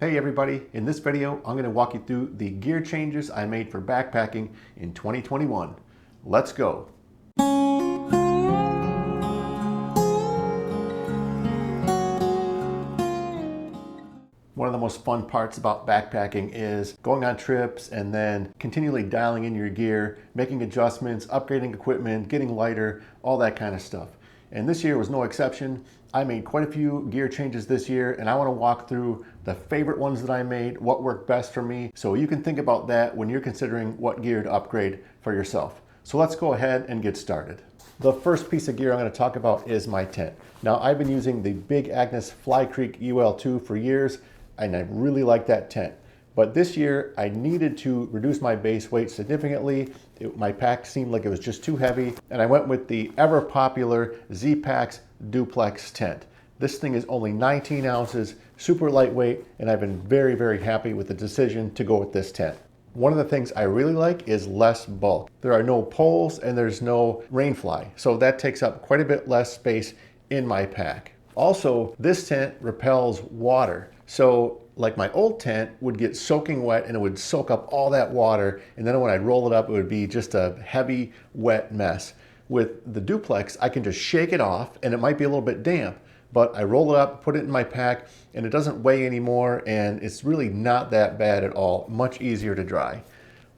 Hey everybody, in this video I'm going to walk you through the gear changes I made for backpacking in 2021. Let's go! One of the most fun parts about backpacking is going on trips and then continually dialing in your gear, making adjustments, upgrading equipment, getting lighter, all that kind of stuff. And this year was no exception. I made quite a few gear changes this year, and I want to walk through the favorite ones that I made, what worked best for me, so you can think about that when you're considering what gear to upgrade for yourself. So let's go ahead and get started. The first piece of gear I'm going to talk about is my tent. Now, I've been using the Big Agnes Fly Creek UL2 for years, and I really like that tent. But this year, I needed to reduce my base weight significantly. My pack seemed like it was just too heavy, and I went with the ever popular Z-Packs Duplex tent. This thing is only 19 ounces, super lightweight, and I've been very, very happy with the decision to go with this tent. One of the things I really like is less bulk. There are no poles and there's no rainfly, so that takes up quite a bit less space in my pack. Also, this tent repels water. So like my old tent would get soaking wet and it would soak up all that water, and then when I'd roll it up, it would be just a heavy, wet mess. With the Duplex, I can just shake it off, and it might be a little bit damp, but I roll it up, put it in my pack, and it doesn't weigh anymore, and it's really not that bad at all. Much easier to dry.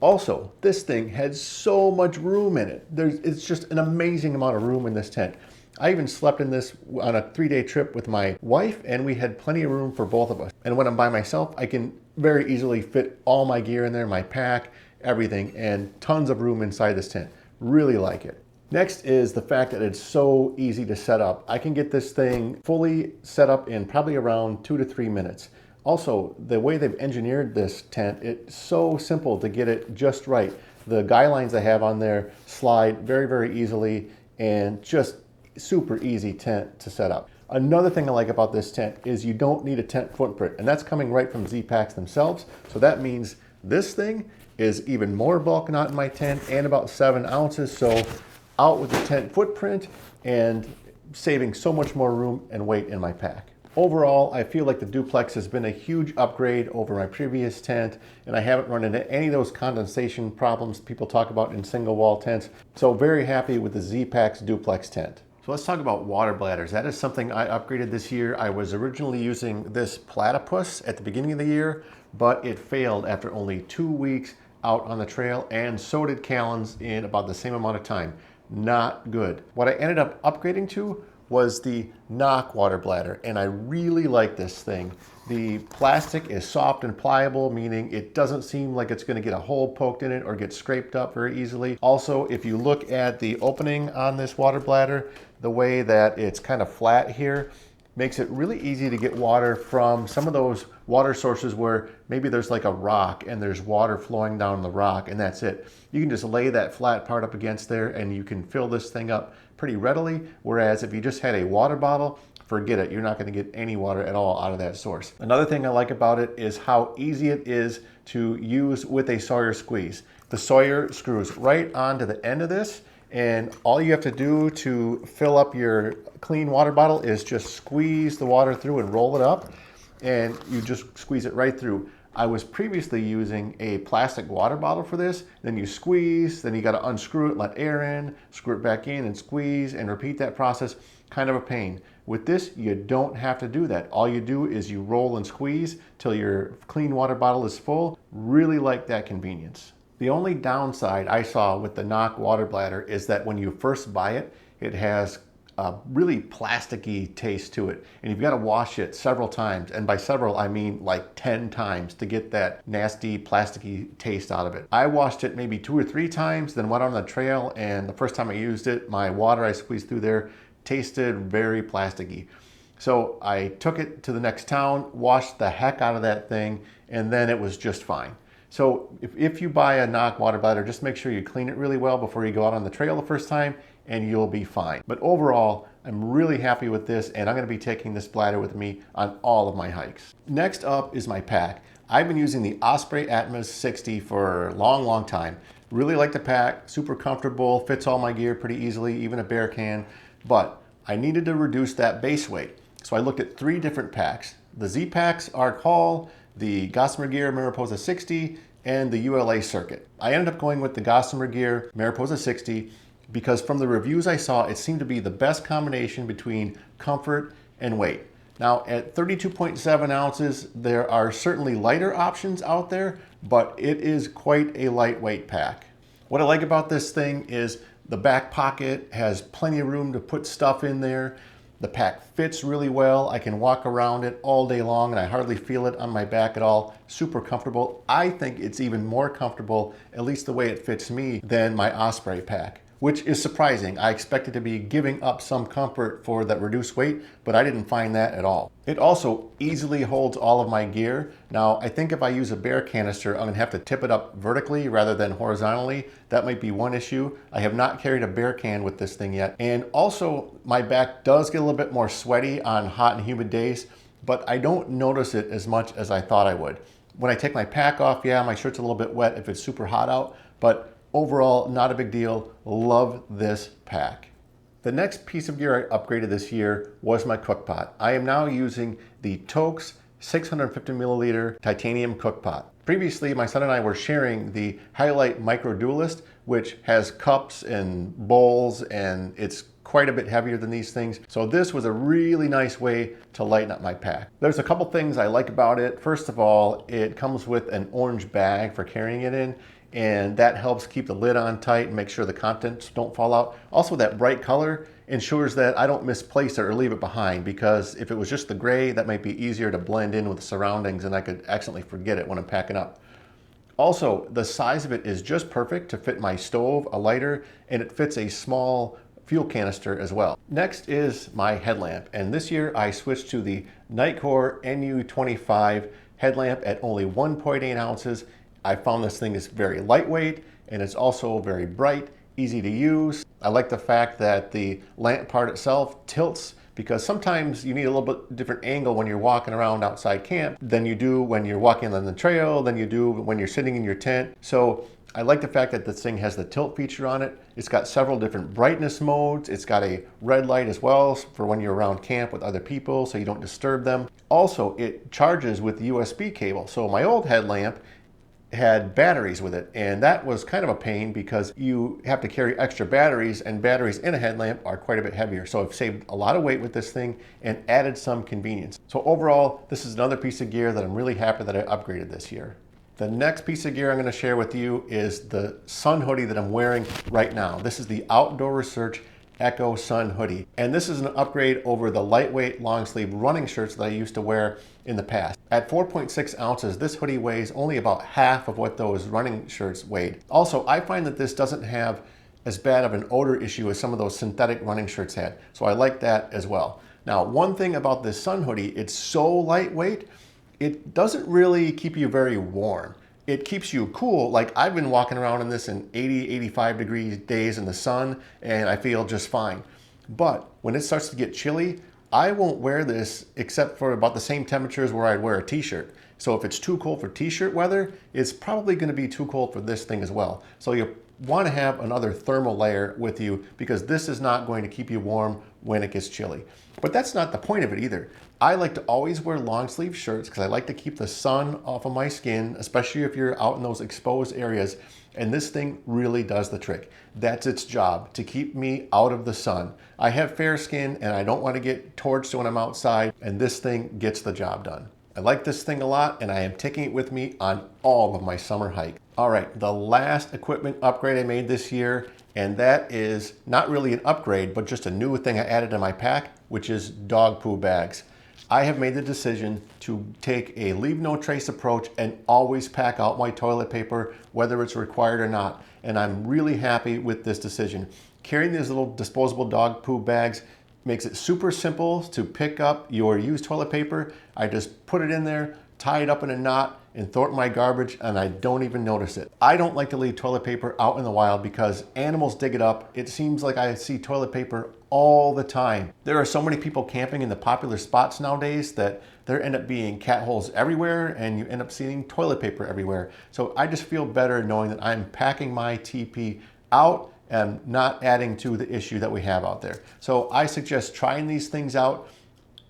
Also, this thing has so much room in it. It's just an amazing amount of room in this tent. I even slept in this on a 3-day trip with my wife, and we had plenty of room for both of us. And when I'm by myself, I can very easily fit all my gear in there, my pack, everything, and tons of room inside this tent. Really like it. Next is the fact that it's so easy to set up. I can get this thing fully set up in probably around 2 to 3 minutes. Also, the way they've engineered this tent, it's so simple to get it just right. The guy lines I have on there slide very, very easily, and just super easy tent to set up. Another thing I like about this tent is you don't need a tent footprint, and that's coming right from Z-Packs themselves. So that means this thing is even more bulk not in my tent and about 7 ounces. So out with the tent footprint and saving so much more room and weight in my pack. Overall, I feel like the Duplex has been a huge upgrade over my previous tent, and I haven't run into any of those condensation problems people talk about in single wall tents. So very happy with the Z-Packs Duplex tent. So let's talk about water bladders. That is something I upgraded this year. I was originally using this Platypus at the beginning of the year, but it failed after only 2 weeks out on the trail, and so did Callan's in about the same amount of time. Not good. What I ended up upgrading to was the Knock water bladder, and I really like this thing. The plastic is soft and pliable, meaning it doesn't seem like it's going to get a hole poked in it or get scraped up very easily. Also, if you look at the opening on this water bladder, the way that it's kind of flat here makes it really easy to get water from some of those water sources where maybe there's like a rock and there's water flowing down the rock, and that's it. You can just lay that flat part up against there and you can fill this thing up pretty readily, whereas if you just had a water bottle, forget it. You're not going to get any water at all out of that source. Another thing I like about it is how easy it is to use with a Sawyer squeeze. The Sawyer screws right onto the end of this, and all you have to do to fill up your clean water bottle is just squeeze the water through and roll it up, and you just squeeze it right through. I was previously using a plastic water bottle for this. Then you squeeze, then you got to unscrew it, let air in, screw it back in and squeeze and repeat that process. Kind of a pain. With this, you don't have to do that. All you do is you roll and squeeze till your clean water bottle is full. Really like that convenience. The only downside I saw with the Knock water bladder is that when you first buy it, it has a really plasticky taste to it, and you've got to wash it several times, and by several I mean like 10 times to get that nasty plasticky taste out of it. I washed it maybe 2 or 3 times, then went on the trail, and the first time I used it, my water I squeezed through there tasted very plasticky. So I took it to the next town, washed the heck out of that thing, and then it was just fine. So if you buy a Knock water bladder, just make sure you clean it really well before you go out on the trail the first time, and you'll be fine. But overall, I'm really happy with this, and I'm going to be taking this bladder with me on all of my hikes. Next up is my pack. I've been using the Osprey Atmos 60 for a long, long time. Really like the pack, super comfortable, fits all my gear pretty easily, even a bear can. But I needed to reduce that base weight. So I looked at 3 different packs. The Z-Packs Arc Haul, the Gossamer Gear Mariposa 60 and the ULA circuit. I ended up going with the Gossamer Gear Mariposa 60 because from the reviews I saw, it seemed to be the best combination between comfort and weight. Now at 32.7 ounces, there are certainly lighter options out there, but it is quite a lightweight pack. What I like about this thing is the back pocket has plenty of room to put stuff in there. The pack fits really well. I can walk around it all day long and I hardly feel it on my back at all. Super comfortable. I think it's even more comfortable, at least the way it fits me, than my Osprey pack, which is surprising. I expected to be giving up some comfort for that reduced weight, but I didn't find that at all. It also easily holds all of my gear. Now, I think if I use a bear canister, I'm gonna have to tip it up vertically rather than horizontally. That might be one issue. I have not carried a bear can with this thing yet. And also, my back does get a little bit more sweaty on hot and humid days, but I don't notice it as much as I thought I would. When I take my pack off, yeah, my shirt's a little bit wet if it's super hot out, but overall, not a big deal. Love this pack. The next piece of gear I upgraded this year was my Cookpot. I am now using the Tokes 650 milliliter titanium Cookpot. Previously, my son and I were sharing the Highlight Micro Duelist, which has cups and bowls, and it's quite a bit heavier than these things. So this was a really nice way to lighten up my pack. There's a couple things I like about it. First of all, it comes with an orange bag for carrying it in, and that helps keep the lid on tight and make sure the contents don't fall out. Also, that bright color ensures that I don't misplace it or leave it behind, because if it was just the gray, that might be easier to blend in with the surroundings and I could accidentally forget it when I'm packing up. Also, the size of it is just perfect to fit my stove, a lighter, and it fits a small fuel canister as well. Next is my headlamp, and this year I switched to the Nitecore NU25 headlamp at only 1.8 ounces. I found this thing is very lightweight and it's also very bright, easy to use. I like the fact that the lamp part itself tilts, because sometimes you need a little bit different angle when you're walking around outside camp than you do when you're walking on the trail, than you do when you're sitting in your tent. So I like the fact that this thing has the tilt feature on it. It's got several different brightness modes. It's got a red light as well for when you're around camp with other people so you don't disturb them. Also, it charges with the USB cable. So my old headlamp had batteries with it, and that was kind of a pain because you have to carry extra batteries, and batteries in a headlamp are quite a bit heavier. So I've saved a lot of weight with this thing and added some convenience. So overall, this is another piece of gear that I'm really happy that I upgraded this year. The next piece of gear I'm going to share with you is the sun hoodie that I'm wearing right now. This is the Outdoor Research Echo Sun Hoodie. And this is an upgrade over the lightweight long sleeve running shirts that I used to wear in the past. At 4.6 ounces, this hoodie weighs only about half of what those running shirts weighed. Also, I find that this doesn't have as bad of an odor issue as some of those synthetic running shirts had. So I like that as well. Now, one thing about this sun hoodie, it's so lightweight, it doesn't really keep you very warm. It keeps you cool. Like, I've been walking around in this in 80, 85 degree days in the sun, and I feel just fine. But when it starts to get chilly, I won't wear this except for about the same temperatures where I'd wear a t-shirt. So if it's too cold for t-shirt weather, it's probably gonna be too cold for this thing as well. So you wanna have another thermal layer with you, because this is not going to keep you warm when it gets chilly. But that's not the point of it either. I like to always wear long sleeve shirts because I like to keep the sun off of my skin, especially if you're out in those exposed areas. And this thing really does the trick. That's its job, to keep me out of the sun. I have fair skin and I don't want to get torched when I'm outside, and this thing gets the job done. I like this thing a lot, and I am taking it with me on all of my summer hikes. All right, the last equipment upgrade I made this year, and that is not really an upgrade, but just a new thing I added to my pack, which is dog poo bags. I have made the decision to take a leave no trace approach and always pack out my toilet paper, whether it's required or not. And I'm really happy with this decision. Carrying these little disposable dog poo bags makes it super simple to pick up your used toilet paper. I just put it in there, tie it up in a knot, and throw it in my garbage, and I don't even notice it. I don't like to leave toilet paper out in the wild because animals dig it up. It seems like I see toilet paper all the time. There are so many people camping in the popular spots nowadays that there end up being cat holes everywhere, and you end up seeing toilet paper everywhere. So I just feel better knowing that I'm packing my TP out and not adding to the issue that we have out there. So I suggest trying these things out.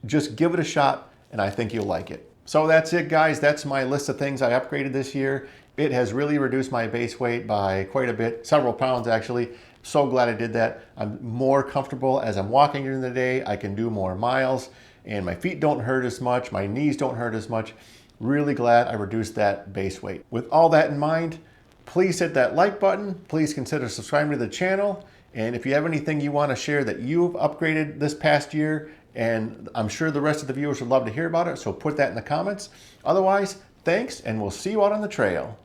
Just give it a shot, and I think you'll like it. So that's it, guys. That's my list of things I upgraded this year. It has really reduced my base weight by quite a bit, several pounds actually. So glad I did that. I'm more comfortable as I'm walking during the day. I can do more miles and my feet don't hurt as much. My knees don't hurt as much. Really glad I reduced that base weight. With all that in mind, please hit that like button. Please consider subscribing to the channel. And if you have anything you want to share that you've upgraded this past year, and I'm sure the rest of the viewers would love to hear about it, so put that in the comments. Otherwise, thanks, and we'll see you out on the trail.